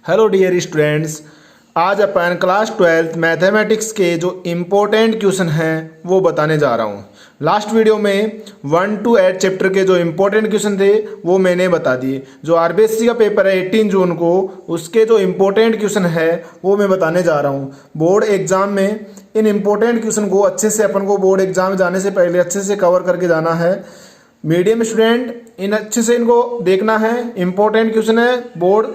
Hello dear students, आज अपन class 12th mathematics के जो इम्पोर्टेंट क्वेश्चन हैं वो बताने जा रहा हूँ। लास्ट वीडियो में 1 to 8 चैप्टर के जो इम्पोर्टेंट क्वेश्चन थे वो मैंने बता दिए। जो आरबीएससी का पेपर है 18 जून को, उसके जो इम्पोर्टेंट क्वेश्चन है वो मैं बताने जा रहा हूँ। बोर्ड एग्जाम में इन इम्पोर्टेंट क्वेश्चन को अच्छे से अपन को बोर्ड एग्जाम जाने से पहले अच्छे से कवर करके जाना है। मीडियम स्टूडेंट इन अच्छे से इनको देखना है। इम्पोर्टेंट क्वेश्चन है बोर्ड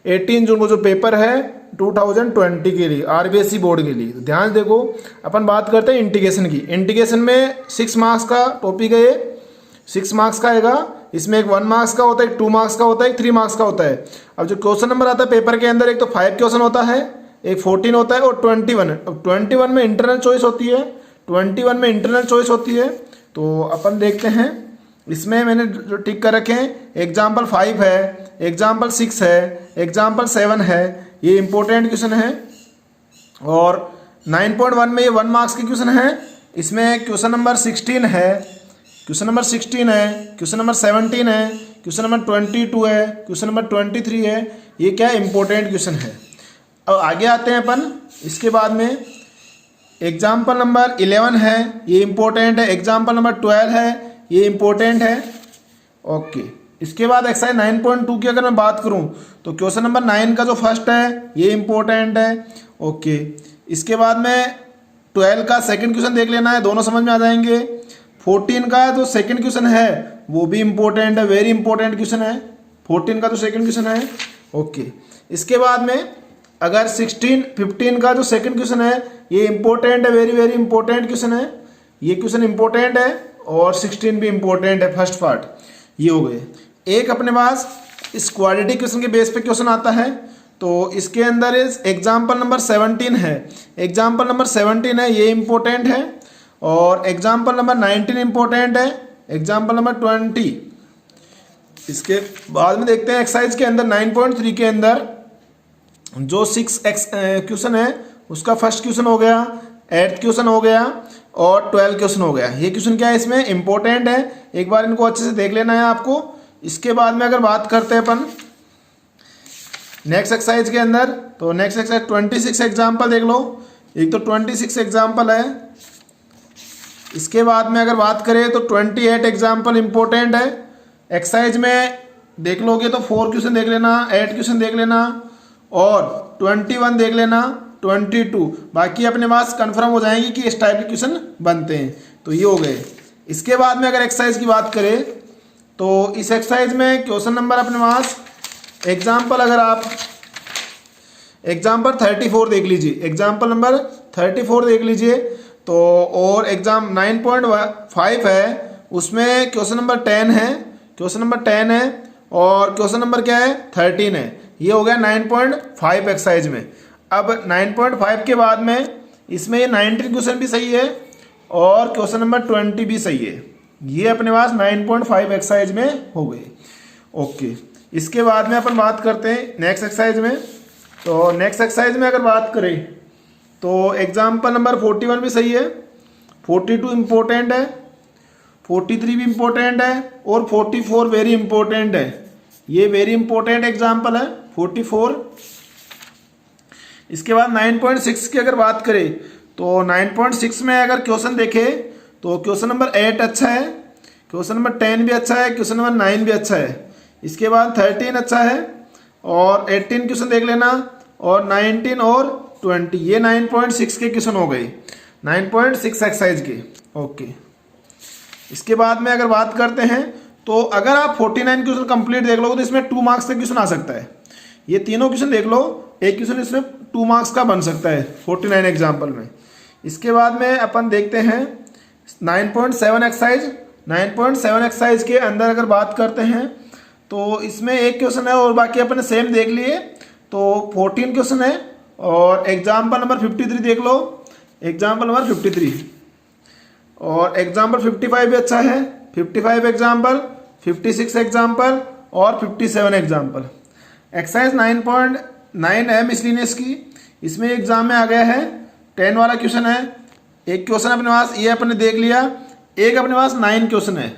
18 जून को जो पेपर है 2020 के लिए आरबीएससी बोर्ड के लिए। तो ध्यान देखो, अपन बात करते हैं इंटीग्रेशन की। इंटीग्रेशन में 6 मार्क्स का टॉपिक है, 6 मार्क्स का आएगा। इसमें एक 1 मार्क्स का होता है, एक 2 मार्क्स का होता है, एक 3 मार्क्स का होता है। अब जो क्वेश्चन नंबर आता है पेपर के अंदर, एक तो 5 क्वेश्चन होता है, एक 14 होता है और 21। अब 21 में इंटरनल चॉइस होती है, 21 में इंटरनल चॉइस होती है। तो अपन देखते हैं, इसमें मैंने जो टिक कर रखे हैं, एग्जाम्पल 5 है, एग्जाम्पल 6 है, एग्जाम्पल 7 है, ये इंपॉर्टेंट क्वेश्चन है। और 9.1 में ये 1 मार्क्स के क्वेश्चन है। इसमें क्वेश्चन नंबर 16 है, क्वेश्चन नंबर 16 है, क्वेश्चन नंबर 17 है, क्वेश्चन नंबर 22 है, क्वेश्चन नंबर 23 है। ये क्या इंपॉर्टेंट क्वेश्चन है। अब आगे आते हैं अपन। इसके बाद में एग्जाम्पल नंबर 11 है, ये इंपॉर्टेंट है। एग्जाम्पल नंबर 12 है, ये इंपॉर्टेंट है। ओके, इसके बाद एक्सरसाइज 9.2 की अगर मैं बात करूं तो क्वेश्चन नंबर 9 का जो फर्स्ट है ये इंपॉर्टेंट है। ओके, इसके बाद में 12 का सेकंड क्वेश्चन देख लेना है, दोनों समझ में आ जाएंगे। 14 का जो सेकंड क्वेश्चन है वो भी इंपॉर्टेंट है, वेरी इंपॉर्टेंट क्वेश्चन है 14 का जो सेकंड क्वेश्चन है। ओके, इसके बाद में अगर 15 का जो सेकंड क्वेश्चन है ये इंपॉर्टेंट है, वेरी वेरी इंपॉर्टेंट क्वेश्चन है। ये क्वेश्चन इंपॉर्टेंट है और 16 भी इंपॉर्टेंट है, फर्स्ट पार्ट। ये हो गए। एक अपने पास इस क्वाड्रेटिक क्वेश्चन के बेस पे क्वेश्चन आता है, तो इसके अंदर इस एग्जाम्पल नंबर 17 है, एग्जाम्पल नंबर 17 है, ये इंपॉर्टेंट है। और एग्जाम्पल नंबर 19 इंपॉर्टेंट है, एग्जाम्पल नंबर 20। इसके बाद में देखते हैं एक्सरसाइज के अंदर 9.3 के अंदर जो 6 क्वेश्चन है उसका फर्स्ट क्वेश्चन हो गया, 8th क्वेश्चन हो गया और 12 क्वेश्चन हो गया। ये क्वेश्चन क्या है, इसमें इंपॉर्टेंट है, एक बार इनको अच्छे से देख लेना है आपको। इसके बाद में अगर बात करते हैं अपन नेक्स्ट एक्सरसाइज के अंदर, तो नेक्स्ट एक्सरसाइज 26 एग्जाम्पल देख लो। एक तो 26 एग्जाम्पल है। इसके बाद में अगर बात करें तो 28 एग्जाम्पल इंपॉर्टेंट है। एक्सरसाइज में देख लोगे तो 4 क्वेश्चन देख लेना, 8 क्वेश्चन देख लेना और 21 देख लेना, 22। बाकी अपने पास कंफर्म हो जाएंगी कि इस टाइप के क्वेश्चन बनते हैं। तो ये हो गए। इसके बाद में अगर एक्सरसाइज की बात करें तो इस एक्सरसाइज में क्वेश्चन नंबर अपने पास एग्जाम्पल, अगर आप एग्जाम्पल 34 देख लीजिए, एग्जाम्पल नंबर 34 देख लीजिए तो, और एग्जाम 9.5 है, उसमें क्वेश्चन नंबर 10 है, क्वेश्चन नंबर 10 है और क्वेश्चन नंबर क्या है 13 है। ये हो गया 9.5 एक्सरसाइज में। अब 9.5 के बाद में इसमें ये 19 क्वेश्चन भी सही है और क्वेश्चन नंबर 20 भी सही है। ये अपने पास 9.5 एक्सरसाइज में हो गए। ओके, इसके बाद में अपन बात करते हैं नेक्स्ट एक्सरसाइज में। तो नेक्स्ट एक्सरसाइज में अगर बात करें तो एग्जाम्पल नंबर 41 भी सही है, 42 इंपॉर्टेंट है, 43 भी इंपॉर्टेंट है और 44 वेरी इंपॉर्टेंट है। ये वेरी इंपॉर्टेंट एग्जाम्पल है 44। इसके बाद 9.6 की अगर बात करें तो 9.6 में अगर क्वेश्चन देखें तो क्वेश्चन नंबर 8 अच्छा है, क्वेश्चन नंबर 10 भी अच्छा है, क्वेश्चन नंबर 9 भी अच्छा है। इसके बाद 13 अच्छा है और 18 क्वेश्चन देख लेना और 19 और 20। ये 9.6 के क्वेश्चन हो गए, 9.6 एक्सरसाइज के। ओके, इसके बाद में अगर बात करते हैं तो अगर आप 49 क्वेश्चन कंप्लीट देख लोगे तो इसमें 2 मार्क्स का क्वेश्चन आ सकता है। ये तीनों क्वेश्चन देख लो, एक क्वेश्चन इसमें 2 मार्क्स का बन सकता है 49 एग्जाम्पल में। इसके बाद में अपन देखते हैं 9.7 एक्सरसाइज। 9.7 एक्सरसाइज के अंदर अगर बात करते हैं तो इसमें एक क्वेश्चन है और बाकी अपन सेम देख लिए, तो 14 क्वेश्चन है और एग्जाम्पल नंबर 53 देख लो, एग्जाम्पल नंबर 53 और एग्जाम्पल 55 भी अच्छा है, 55 एग्जाम्पल, 56 एग्जाम्पल और 57 एग्जाम्पल। एक्सरसाइज 9.9 है मिसलिनियस की। इसमें एग्जाम में आ गया है 10 वाला क्वेश्चन है। एक क्वेश्चन अपने पास ये अपने देख लिया, एक अपने पास 9 क्वेश्चन है,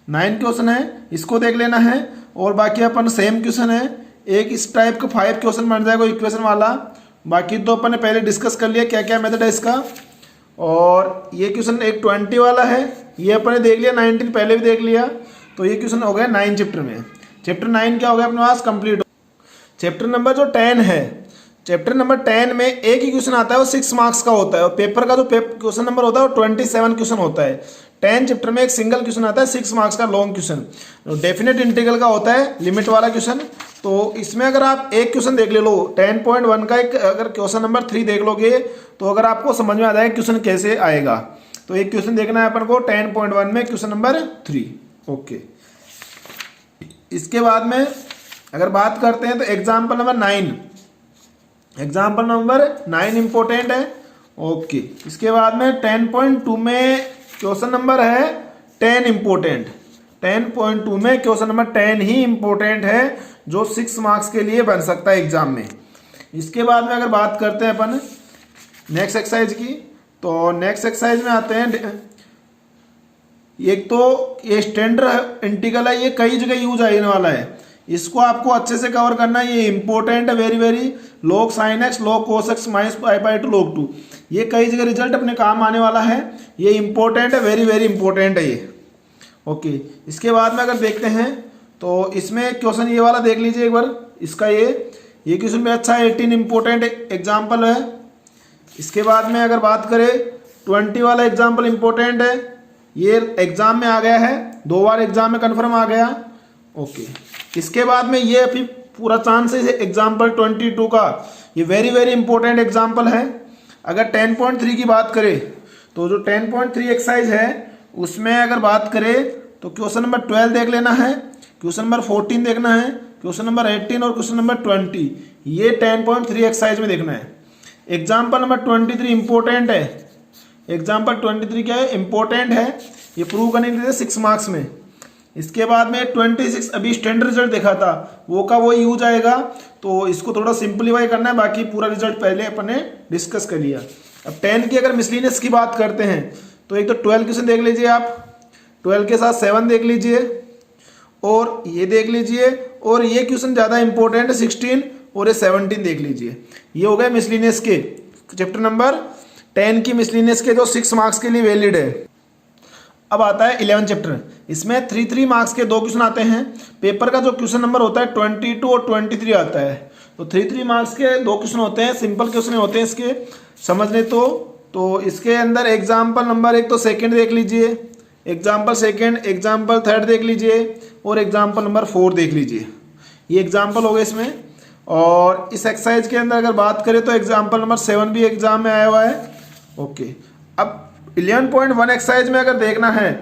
9 क्वेश्चन है, इसको देख लेना है और बाकी अपन सेम क्वेश्चन है एक इस टाइप का 5 क्वेश्चन बन जाएगा इक्वेशन वाला। बाकी तो अपन ने पहले डिस्कस कर लिया क्या क्या मेथड है इसका। और ये क्वेश्चन एक 20 वाला है, ये अपन ने देख लिया, 19 पहले भी देख लिया। तो ये क्वेश्चन हो गया 9 चैप्टर में। चैप्टर 9 क्या हो गया अपने पास कंप्लीट। चैप्टर नंबर जो 10 है, चैप्टर नंबर 10 में एक ही क्वेश्चन आता है, वो 6 मार्क्स का होता है। और पेपर का जो क्वेश्चन नंबर होता है वो 27 क्वेश्चन होता है। 10 चैप्टर में एक सिंगल क्वेश्चन आता है 6 मार्क्स का लॉन्ग क्वेश्चन, डेफिनेट इंटीग्रल का होता है, लिमिट वाला क्वेश्चन। तो इसमें अगर आप एक क्वेश्चन देख ले लो 10.1 का, एक अगर क्वेश्चन नंबर 3 देख लोगे तो अगर आपको समझ में आ जाएगा क्वेश्चन कैसे आएगा। तो एक क्वेश्चन देखना है अपन को 10.1 में क्वेश्चन नंबर 3। ओके, इसके बाद में अगर बात करते हैं तो example number 9, example number 9 important है। ओके, इसके बाद में 10.2 में क्वेश्चन नंबर है 10 इंपॉर्टेंट। 10.2 में क्वेश्चन नंबर 10 ही इंपॉर्टेंट है जो 6 मार्क्स के लिए बन सकता है एग्जाम में। इसके बाद में अगर बात करते हैं अपन नेक्स्ट एक्सरसाइज की, तो नेक्स्ट एक्सरसाइज में आते हैं। एक तो ये स्टैंडर्ड इंटीग्रल है, ये कई जगह यूज आने वाला है, इसको आपको अच्छे से कवर करना है। ये इंपॉर्टेंट है very very. log sin x log cos x minus पाई/2 log 2, ये कई जगह रिजल्ट अपने काम आने वाला है। ये इंपॉर्टेंट है, वेरी वेरी इंपॉर्टेंट है ये। ओके, इसके बाद में अगर देखते हैं तो इसमें क्वेश्चन ये वाला देख लीजिए एक बार। इसका ये क्वेश्चन भी अच्छा है, 18 इंपॉर्टेंट एग्जाम्पल है। इसके बाद में अगर बात करें 20 वाला एग्जाम्पल इंपॉर्टेंट है, ये एग्जाम में आ गया है, 2 बार एग्जाम में कन्फर्म आ गया। ओके, इसके बाद में ये अभी पूरा चांस है एग्जाम्पल 22 का, ये वेरी वेरी इंपॉर्टेंट एग्जाम्पल है। अगर 10.3 की बात करें तो जो 10.3 एक्सरसाइज है उसमें अगर बात करें तो क्वेश्चन नंबर 12 देख लेना है, क्वेश्चन नंबर 14 देखना है, क्वेश्चन नंबर 18 और क्वेश्चन नंबर 20, ये 10.3 एक्सरसाइज में देखना है। एग्जाम्पल नंबर 23 इंपॉर्टेंट है। एग्जाम्पल 23 क्या है, इंपॉर्टेंट है, ये प्रूव करने के लिए 6 मार्क्स में। इसके बाद में 26 अभी स्टैंडर्ड रिजल्ट देखा था, वो का वो यूज आएगा, तो इसको थोड़ा सिंप्लीफाई करना है। बाकी पूरा रिजल्ट पहले अपन ने डिस्कस कर लिया। अब 10 की अगर मिसलिनियस की बात करते हैं तो एक तो 12 क्वेश्चन देख लीजिए आप, 12 के साथ 7 देख लीजिए और ये देख लीजिए, और ये क्वेश्चन ज़्यादा इंपॉर्टेंट है 16 और ये 17 देख लीजिए। ये हो गए मिसलिनियस के चैप्टर नंबर 10 की मिसलिनियस के जो 6 मार्क्स के लिए वैलिड है। अब आता है 11 चैप्टर, इसमें 3 मार्क्स के 2 क्वेश्चन आते हैं। पेपर का जो क्वेश्चन नंबर होता है 22 और 23 आता है, तो 3 मार्क्स के 2 क्वेश्चन होते हैं, सिंपल क्वेश्चन होते हैं इसके समझने। तो इसके अंदर एग्जाम्पल नंबर 1 तो सेकंड देख लीजिए, एग्जाम्पल सेकंड, एग्जाम्पल थर्ड देख लीजिए और एग्जाम्पल नंबर 4 देख लीजिए। ये एग्जाम्पल हो गए इसमें। और इस एक्सरसाइज के अंदर अगर बात करें तो एग्जाम्पल नंबर 7 भी एग्जाम में आया हुआ है। ओके, अब 11.1 एक्सरसाइज में अगर देखना है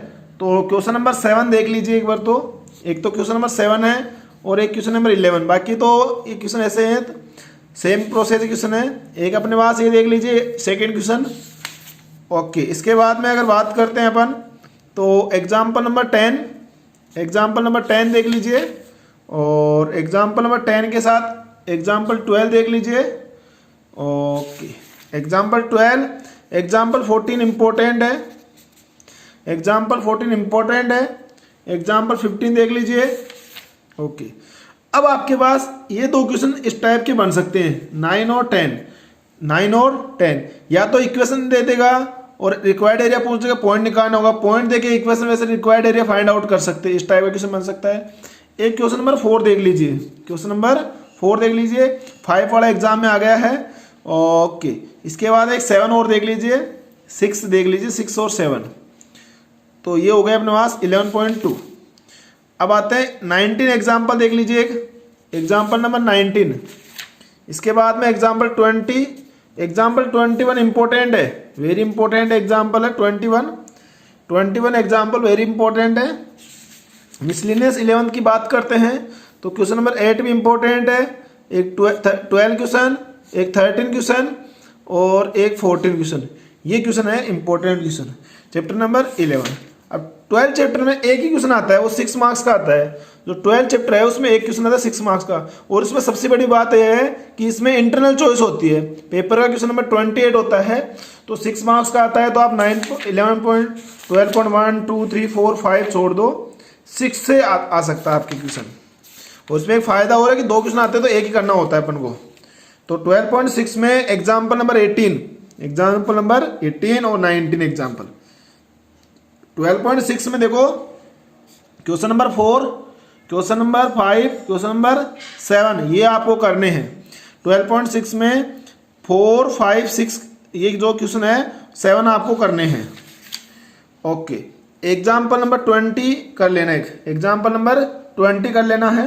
तो क्वेश्चन नंबर 7 देख लीजिए एक बार। तो एक तो क्वेश्चन नंबर 7 है और एक क्वेश्चन नंबर 11, बाकी तो ये क्वेश्चन ऐसे हैं, सेम प्रोसेस क्वेश्चन है। एक अपने पास ये देख लीजिए सेकेंड क्वेश्चन। ओके, इसके बाद में अगर बात करते हैं अपन तो एग्जाम्पल नंबर 10, एग्जाम्पल नंबर 10 देख लीजिए और एग्जाम्पल नंबर 10 के साथ एग्जाम्पल 12 देख लीजिए। ओके, एग्जाम्पल 12, एग्जाम्पल 14 इंपॉर्टेंट है, एग्जाम्पल 14 इंपॉर्टेंट है, एग्जाम्पल 15 देख लीजिए। ओके, अब आपके पास ये 2 क्वेश्चन इस टाइप के बन सकते हैं 9 और 10, 9 और 10। या तो इक्वेशन दे देगा और रिक्वायर्ड एरिया पूछ देगा, पॉइंट निकालना होगा, पॉइंट देके इक्वेशन में से रिक्वायर्ड एरिया फाइंड आउट कर सकते हैं, इस टाइप का क्वेश्चन बन सकता है। एक क्वेश्चन नंबर 4 देख लीजिए, क्वेश्चन नंबर 4 देख लीजिए, 5 वाला एग्जाम में आ गया है। ओके, इसके बाद एक 7 और देख लीजिए, 6 देख लीजिए, 6 और 7, तो ये हो गए अपने पास 11.2। अब आते हैं 19 एग्जाम्पल देख लीजिए, एक एग्जाम्पल नंबर 19। इसके बाद में एग्जाम्पल 20, एग्जाम्पल 21 इंपॉर्टेंट है, वेरी इंपॉर्टेंट एग्जाम्पल है 21 एग्जाम्पल वेरी इंपॉर्टेंट है। मिसलिनियस 11 की बात करते हैं तो क्वेश्चन नंबर 8 भी इंपॉर्टेंट है, एक 12 क्वेश्चन, एक 13 क्वेश्चन और एक 14 क्वेश्चन, ये क्वेश्चन है इंपॉर्टेंट क्वेश्चन चैप्टर नंबर 11। अब 12 चैप्टर में एक ही क्वेश्चन आता है, वो 6 मार्क्स का आता है। जो 12 चैप्टर है उसमें एक क्वेश्चन आता है 6 मार्क्स का, और इसमें सबसे बड़ी बात यह है कि इसमें इंटरनल चॉइस होती है। पेपर का क्वेश्चन नंबर 28 होता है तो 6 मार्क्स का आता है, तो आप 11.12.1 2 3 4 5 छोड़ दो, 6 से आ सकता है आपके क्वेश्चन। उसमें एक फ़ायदा हो रहा है कि 2 क्वेश्चन आते हैं तो एक ही करना होता है अपन को। तो 12.6 में एग्जाम्पल नंबर 18 और 19 एग्जाम्पल। 12.6 में देखो question number 4, question number 5, question number 7 ये आपको करने हैं। 12.6 में 4, 5, 6 ये जो क्वेश्चन है 7 आपको करने हैं। ओके, एग्जाम्पल नंबर 20 कर लेना, एक एग्जाम्पल नंबर 20 कर लेना है,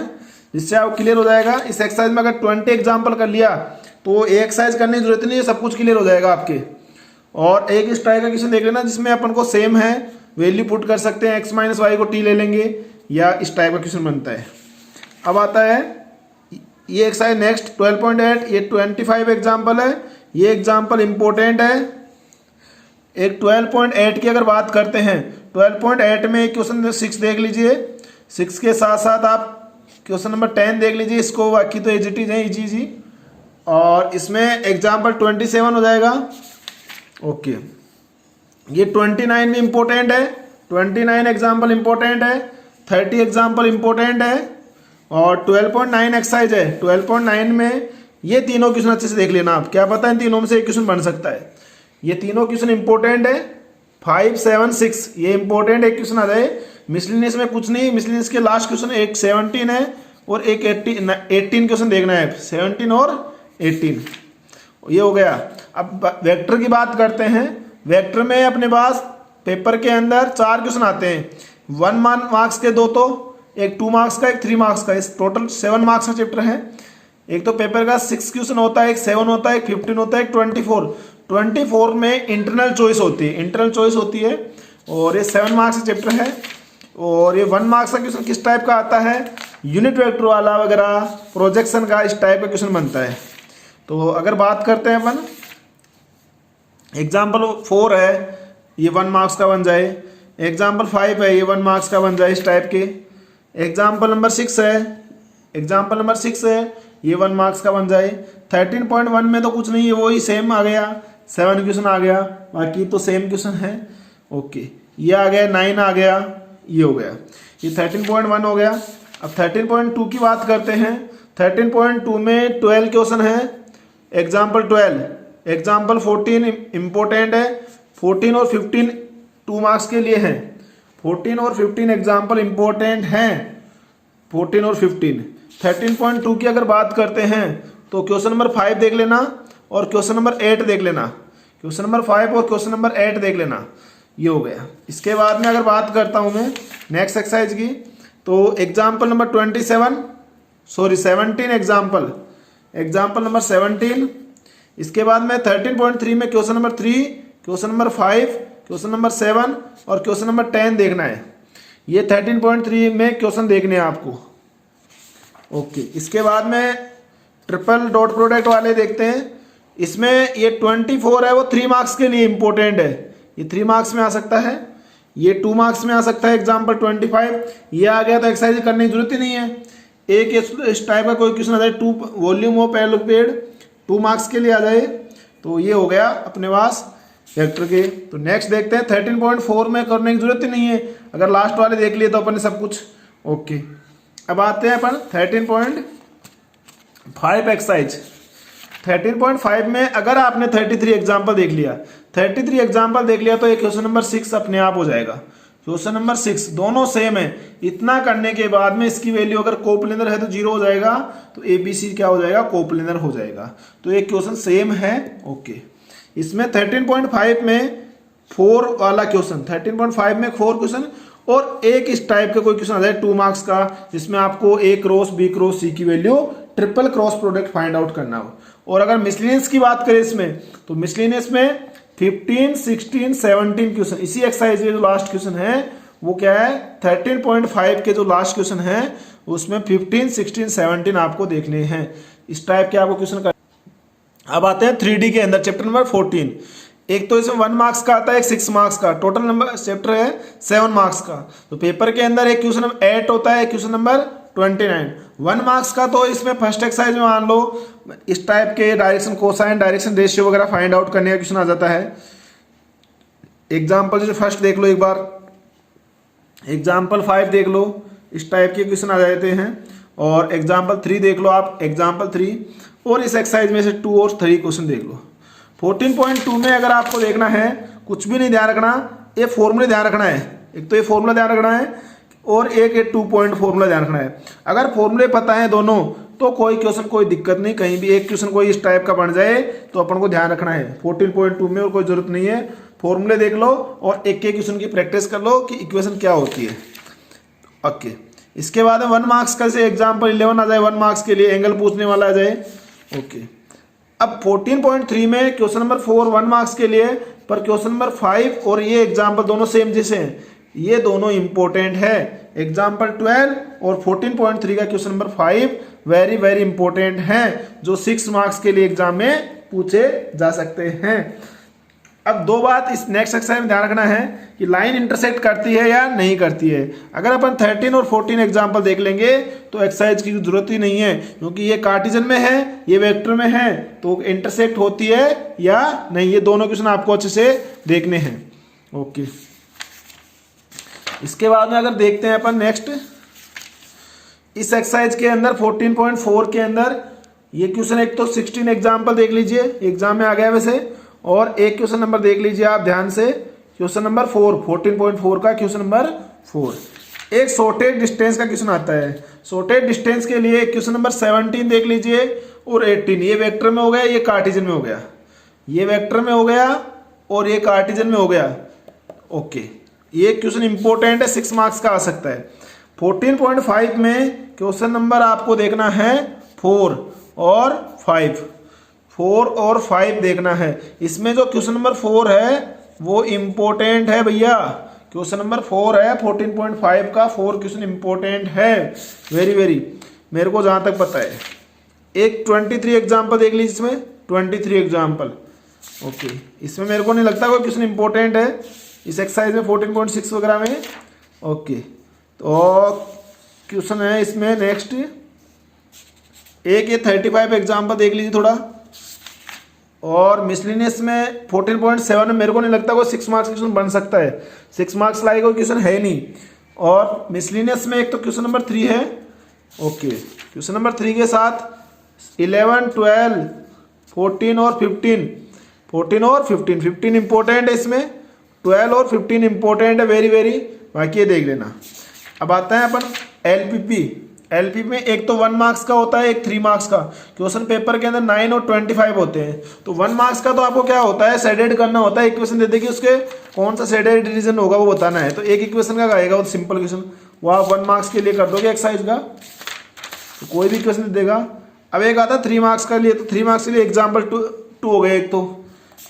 जिससे आप क्लियर हो जाएगा। इस एक्सरसाइज में अगर 20 एग्जाम्पल कर लिया तो एक एक्सरसाइज करने की जरूरत नहीं है, सब कुछ क्लियर हो जाएगा आपके। और एक इस टाइप का क्वेश्चन देख लेना जिसमें अपन को सेम है, वैल्यू पुट कर सकते हैं, x माइनस वाई को t ले लेंगे, या इस टाइप का क्वेश्चन बनता है। अब आता है ये एक्सरसाइज नेक्स्ट 12.8, ये 25 एग्जाम्पल है, ये एग्जाम्पल इंपॉर्टेंट है। एक 12.8 की अगर बात करते हैं, 12.8 में क्वेश्चन 6 देख लीजिए, 6 के साथ साथ आप क्वेश्चन नंबर 10 देख लीजिए, इसको बाकी तो एज इट इज है, इजी। और इसमें एग्जाम्पल 27 हो जाएगा। ओके, ये 29 भी इंपॉर्टेंट है, 29 एग्जाम्पल इंपॉर्टेंट है, 30 एग्जाम्पल इंपॉर्टेंट है, और 12.9 एक्सरसाइज है। 12.9 में ये तीनों क्वेश्चन अच्छे से देख लेना आप, क्या पता है इन तीनों में से एक क्वेश्चन बन सकता है। ये तीनों क्वेश्चन इंपॉर्टेंट है, 5, 7, 6 ये इंपॉर्टेंट एक क्वेश्चन आ जाए। मिसलिनियस में कुछ नहीं, मिसलिनियस के लास्ट क्वेश्चन एक 17 है और एक 18 क्वेश्चन देखना है, 17 और 18 ये हो गया। अब वेक्टर की बात करते हैं। वेक्टर में अपने पास पेपर के अंदर 4 क्वेश्चन आते हैं, 1 मार्क्स के 2, तो एक 2 मार्क्स का, एक 3 मार्क्स का, इस टोटल 7 मार्क्स का चैप्टर है। एक तो पेपर का 6 क्वेश्चन होता है, एक 7 होता है, एक 15 होता है, एक 24 में इंटरनल चॉइस होती है, और ये 7 मार्क्स का चैप्टर है। और ये 1 मार्क्स का क्वेश्चन किस टाइप का आता है, यूनिट वेक्टर वाला वगैरह, प्रोजेक्शन का, इस टाइप का क्वेश्चन बनता है। तो अगर बात करते हैं अपन, एग्जाम्पल 4 है, ये 1 मार्क्स का बन जाए, एग्जाम्पल 5 है, ये 1 मार्क्स का बन जाए, इस टाइप के। एग्जाम्पल नंबर 6 है, ये 1 मार्क्स का बन जाए। 13.1 में तो कुछ नहीं है, वही सेम आ गया, 7 क्वेश्चन आ गया, बाकी तो सेम क्वेश्चन है। ओके, ये आ गया, 9 आ गया, ये हो गया, ये 13.1 हो गया। अब 13.2 की बात करते हैं। 13.2 में 12 क्वेश्चन है, एग्जाम्पल 12, एग्जाम्पल 14 इम्पोर्टेंट है, 14 और 15 2 मार्क्स के लिए हैं, 14 और 15 एग्जाम्पल इम्पोर्टेंट हैं, 14 और 15। 13.2 की अगर बात करते हैं तो क्वेश्चन नंबर 5 देख लेना और क्वेश्चन नंबर 8 देख लेना, क्वेश्चन नंबर 5 और क्वेश्चन नंबर 8 देख लेना, ये हो गया। इसके बाद में अगर बात करता हूँ मैं नेक्स्ट एक्सरसाइज की, तो एग्जाम्पल नंबर 17 एग्जाम्पल नंबर 17। इसके बाद में 13.3 में question number 3, question number 5, question number 7 और क्वेश्चन नंबर 10 देखना है। ये 13.3 में क्वेश्चन देखने हैं आपको। ओके, इसके बाद में ट्रिपल डॉट प्रोडक्ट वाले देखते हैं। इसमें ये 24 है, वो 3 मार्क्स के लिए इंपॉर्टेंट है, ये 3 मार्क्स में आ सकता है, ये 2 मार्क्स में आ सकता है। एग्जाम्पल 25 ये आ गया तो एक्सरसाइज करने की जरूरत ही नहीं है। एक इस टाइप का कोई क्वेश्चन आ जाए, 2 वॉल्यूम ऑफ पेड़ 2 मार्क्स के लिए आ जाए, तो ये हो गया अपने पास वेक्टर के। तो नेक्स्ट देखते हैं 13.4 में करने की जरूरत ही नहीं है, अगर लास्ट वाले देख लिए तो अपन ने सब कुछ। ओके, अब आते हैं अपन 13.5 एक्सरसाइज। 13.5 में अगर आपने 33 एग्जाम्पल देख लिया, 33 एग्जाम्पल देख लिया तो ये क्वेश्चन नंबर 6 अपने आप हो जाएगा। क्वेश्चन नंबर 6 दोनों सेम है। इतना करने के बाद में इसकी वैल्यू अगर कोप्लेनर है तो 0 हो जाएगा, तो ABC क्या हो जाएगा, कोप्लेनर हो जाएगा। तो ये क्वेश्चन सेम है। ओके, इसमें 13.5 में 4 वाला क्वेश्चन, 13.5 में 4 क्वेश्चन और एक इस टाइप का कोई क्वेश्चन आ जाए 2 मार्क्स का, जिसमें आपको A cross B cross C की value triple cross product find out करना हो। और अगर मिसलिनियस की बात करें इसमें, तो मिसलिनियस में 15, 16, 17 क्वेश्चन, इसी एक्सरसाइज के जो लास्ट क्वेश्चन है वो क्या है, 13.5 के जो लास्ट क्वेश्चन है उसमें 15, 16, 17 आपको देखने हैं। इस टाइप के आपको क्वेश्चन। अब आते हैं 3D के अंदर, चैप्टर नंबर 14। एक तो इसमें 1 मार्क्स का आता है, एक 6 मार्क्स का, टोटल नंबर चैप्टर है 7 मार्क्स का। तो पेपर के अंदर एक क्वेश्चन नंबर 8 होता है, क्वेश्चन नंबर 29 1 मार्क्स का। तो इसमें फर्स्ट एक्सरसाइज में मान लो इस टाइप के डायरेक्शन कोसाइन, डायरेक्शन रेशियो वगैरह फाइंड आउट करने का क्वेश्चन आ जाता है। एग्जाम्पल जैसे फर्स्ट देख लो एक बार, एग्जाम्पल 5 देख लो, इस टाइप के क्वेश्चन आ जाते हैं। और एग्जाम्पल 3 देख लो आप, एग्जाम्पल 3, और इस एक्सरसाइज में से 2 और 3 क्वेश्चन देख लो। 14.2 में अगर आपको देखना है, कुछ भी नहीं ध्यान रखना, ये फॉर्मूले ध्यान रखना है। एक तो ये फॉर्मूला ध्यान रखना है और एक ये 2 पॉइंट फॉर्मूला ध्यान रखना है। अगर फॉर्मूले पता है दोनों तो कोई क्वेश्चन कोई दिक्कत नहीं, कहीं भी एक क्वेश्चन कोई इस टाइप का बन जाए तो अपन को ध्यान रखना है। 14.2 में और कोई जरूरत नहीं है, फॉर्मूले देख लो और एक एक क्वेश्चन की प्रैक्टिस कर लो कि इक्वेशन क्या होती है। ओके, इसके बाद में 1 मार्क्स का से एग्जाम्पल 11 आ जाए, 1 मार्क्स के लिए एंगल पूछने वाला आ जाए। ओके, अब 14.3 में क्वेश्चन नंबर 4 1 मार्क्स के लिए, पर क्वेश्चन नंबर 5 और ये एग्जाम्पल दोनों सेम जैसे हैं, ये दोनों इंपॉर्टेंट है। एग्जाम्पल 12 और 14.3 का question number 5 very very important हैं, जो 6 मार्क्स के लिए एग्जाम में पूछे जा सकते हैं। अब दो बात इस नेक्स्ट एक्सरसाइज में ध्यान रखना है कि लाइन इंटरसेक्ट करती है या नहीं करती है। अगर अपन 13 और 14 एग्जाम्पल देख लेंगे तो एक्सरसाइज की जरूरत ही नहीं है, क्योंकि ये कार्टिजन में है, ये वेक्टर में है, तो इंटरसेक्ट होती है या नहीं, ये दोनों क्वेश्चन आपको अच्छे से देखने हैं। ओके, इसके बाद में अगर देखते हैं अपन नेक्स्ट, इस एक्सरसाइज के अंदर 14.4 के अंदर ये क्वेश्चन, एक तो 16 एग्जाम्पल देख लीजिए, एग्जाम में आ गया वैसे, और एक क्वेश्चन नंबर देख लीजिए आप ध्यान से, क्वेश्चन नंबर 4, 14.4 का क्वेश्चन नंबर 4, एक शॉर्टेज डिस्टेंस का क्वेश्चन आता है। शॉर्टेज डिस्टेंस के लिए क्वेश्चन नंबर 17 देख लीजिए और 18, ये वेक्टर में हो गया, ये कार्टिजन में हो गया, ये वेक्टर में हो गया और ये कार्टिजन में हो गया। ओके, ये क्वेश्चन इंपॉर्टेंट है, 6 मार्क्स का आ सकता है। 14.5 में क्वेश्चन नंबर आपको देखना है 4 और 5 देखना है। इसमें जो क्वेश्चन नंबर 4 है वो इंपॉर्टेंट है भैया, क्वेश्चन नंबर 4 है 14.5 का, 4 क्वेश्चन इंपॉर्टेंट है, वेरी वेरी, मेरे को जहां तक पता है। एक 23 एग्जाम्पल देख लीजिए, इसमें 23 एग्जाम्पल। ओके, इसमें मेरे को नहीं लगता कोई क्वेश्चन इंपॉर्टेंट है इस एक्सरसाइज में 14.6 वगैरह में। ओके, तो क्वेश्चन है इसमें नेक्स्ट, एक ये 35 एग्जाम्पल देख लीजिए थोड़ा, और मिसलिनियस में 14.7 में मेरे को नहीं लगता कोई 6 मार्क्स क्वेश्चन बन सकता है, 6 मार्क्स लाइक कोई क्वेश्चन है नहीं। और मिसलिनियस में एक तो क्वेश्चन नंबर 3 है। ओके, क्वेश्चन नंबर 3 के साथ 11, 12, 14 और 15 15 इंपॉर्टेंट है इसमें, 12 और 15 इंपॉर्टेंट है, वेरी वेरी, बाकी ये देख लेना। अब आता है अपन एलपीपी में, एक तो 1 मार्क्स का होता है, एक 3 मार्क्स का। क्वेश्चन पेपर के अंदर 9 और 25 होते हैं, तो 1 मार्क्स का तो आपको क्या होता है, शेडेड करना होता है। इक्वेशन दे देगी, उसके कौन सा शेडेड रीजन होगा वो बताना है, तो एक इक्वेशन का आएगा, वो सिंपल क्वेश्चन, वो आप 1 मार्क्स के लिए कर दोगे एक्सरसाइज का, तो कोई भी क्वेश्चन दे देगा। अब एक आता है 3 मार्क्स का लिए, तो 3 मार्क्स के लिए एग्जाम्पल 2 हो गया एक तो,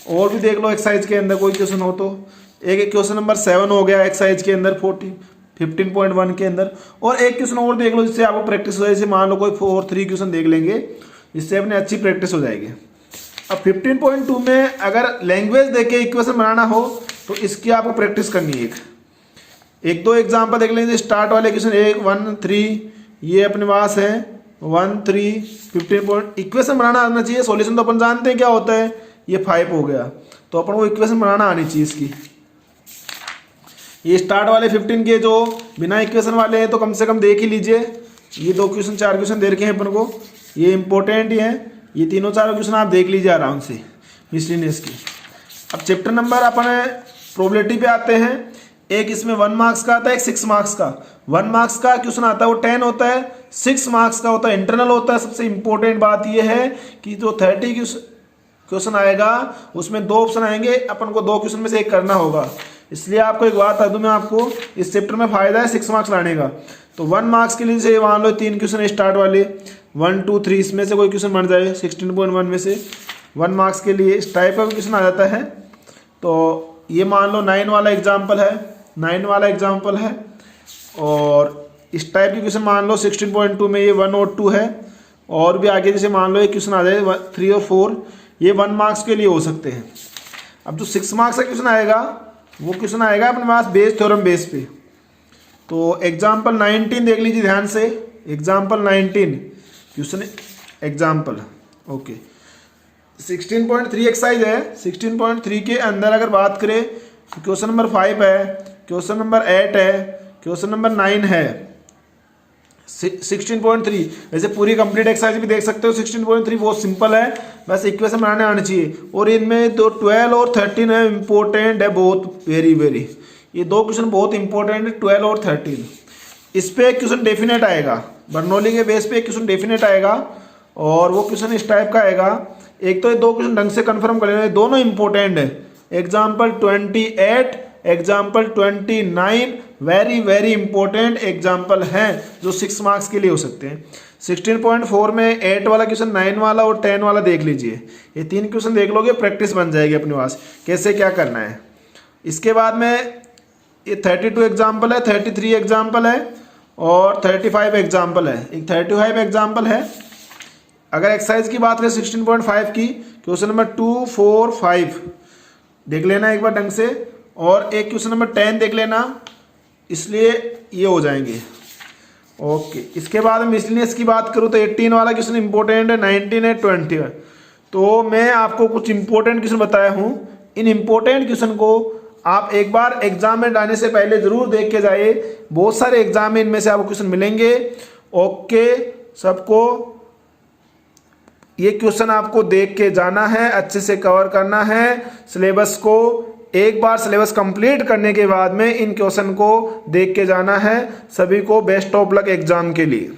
और भी देख लो एक्सरसाइज के अंदर कोई क्वेश्चन हो तो। एक क्वेश्चन नंबर 7 हो गया एक्सरसाइज के अंदर 15.1 के अंदर, और एक क्वेश्चन और देख लो जिससे आपको प्रैक्टिस हो जाए। जैसे मान लो कोई 4-3 क्वेश्चन देख लेंगे, इससे अपने अच्छी प्रैक्टिस हो जाएगी। अब 15.2 में अगर लैंग्वेज देके इक्वेशन बनाना हो तो इसकी आपको प्रैक्टिस करनी है। एक दो एग्जाम्पल देख लेंगे, स्टार्ट वाले क्वेश्चन 1, 1, 3, ये अपने पास है 1, 3, 15 इक्वेशन बनाना आना चाहिए। सॉल्यूशन तो अपन जानते हैं क्या होता है, ये 5 हो गया, तो अपन को इक्वेशन बनाना आनी चाहिए इसकी। ये स्टार्ट वाले 15 के जो बिना इक्वेशन वाले हैं तो कम से कम देख ही लीजिए। ये 2 क्वेश्चन 4 क्वेश्चन दे रखे हैं अपन को, ये इंपॉर्टेंट ही हैं, ये तीनों 4 क्वेश्चन आप देख लीजिए आराम से मिसलिनियस की। अब चैप्टर नंबर अपन प्रोबेबिलिटी पे आते हैं। एक इसमें 1 मार्क्स का आता है, एक 6 मार्क्स का। 1 मार्क्स का क्वेश्चन आता है वो 10 होता है, 6 मार्क्स का होता है इंटरनल होता है। सबसे इंपॉर्टेंट बात यह है कि जो 30 क्वेश्चन आएगा उसमें 2 ऑप्शन आएंगे, अपन को 2 क्वेश्चन में से एक करना होगा। इसलिए आपको एक बात बता दूं मैं, आपको इस चैप्टर में फायदा है 6 मार्क्स लाने का। तो 1 मार्क्स के लिए से मान लो 3 क्वेश्चन स्टार्ट वाले 1, 2, 3, इसमें से कोई क्वेश्चन बन जाए 16.1 में से 1 मार्क्स के लिए इस टाइप का क्वेश्चन आ जाता है। तो ये मान लो 9 वाला एग्जाम्पल है, और इस टाइप के क्वेश्चन मान लो 16.2 में ये 1 और 2 है, और भी आगे जैसे मान लो एक क्वेश्चन आ जाए 3 और 4, ये 1 मार्क्स के लिए हो सकते हैं। अब जो 6 मार्क्स का क्वेश्चन आएगा वो क्वेश्चन आएगा अपने पास बेस थ्योरम बेस पे। तो एग्जाम्पल 19 देख लीजिए ध्यान से, example 19 question example. Okay, 16.3 exercise है। 16.3 के अंदर अगर बात करें तो क्वेश्चन नंबर 5 है, क्वेश्चन नंबर 8 है, क्वेश्चन नंबर 9 है। 16.3 वैसे पूरी कंप्लीट एक्सरसाइज भी देख सकते हो। 16.3 बहुत सिंपल है, बस इक्वेशन बनाने आनी चाहिए। और इनमें तो 12 और 13 है, इंपॉर्टेंट है बहुत, वेरी ये दो क्वेश्चन बहुत इंपॉर्टेंट है, 12 और 13। इस पे एक क्वेश्चन डेफिनेट आएगा, बर्नौली के बेस पे एक क्वेश्चन डेफिनेट आएगा, और वो क्वेश्चन इस टाइप का आएगा। एक तो ये दो क्वेश्चन ढंग से कंफर्म कर लेना, दोनों इंपॉर्टेंट है। Example 28, example 29 very important example हैं जो 6 मार्क्स के लिए हो सकते हैं। 16.4 में 8 वाला क्वेश्चन, 9 वाला और 10 वाला देख लीजिए। ये 3 क्वेश्चन देख लोगे, प्रैक्टिस बन जाएगी अपने पास कैसे क्या करना है। इसके बाद में ये 32 एग्जाम्पल है, 33 एग्जाम्पल है और 35 एग्जाम्पल है। एक 35 एग्जाम्पल है। अगर एक्सरसाइज की बात करें 16.5 की, क्वेश्चन नंबर 2, 4, 5 देख लेना एक बार ढंग से, और एक क्वेश्चन नंबर 10 देख लेना, इसलिए ये हो जाएंगे। ओके, इसके बाद मिसलिनियस की बात करूँ तो 18 वाला क्वेश्चन इंपॉर्टेंट है, 19 है, 20 है। तो मैं आपको कुछ इंपॉर्टेंट क्वेश्चन बताया हूँ। इन इंपॉर्टेंट क्वेश्चन को आप एक बार एग्जाम में डालने से पहले जरूर देख के जाइए। बहुत सारे एग्जाम में इनमें से आपको क्वेश्चन मिलेंगे। ओके, सबको ये क्वेश्चन आपको देख के जाना है, अच्छे से कवर करना है सिलेबस को। एक बार सिलेबस कंप्लीट करने के बाद में इन क्वेश्चन को देख के जाना है। सभी को बेस्ट ऑफ लक एग्जाम के लिए।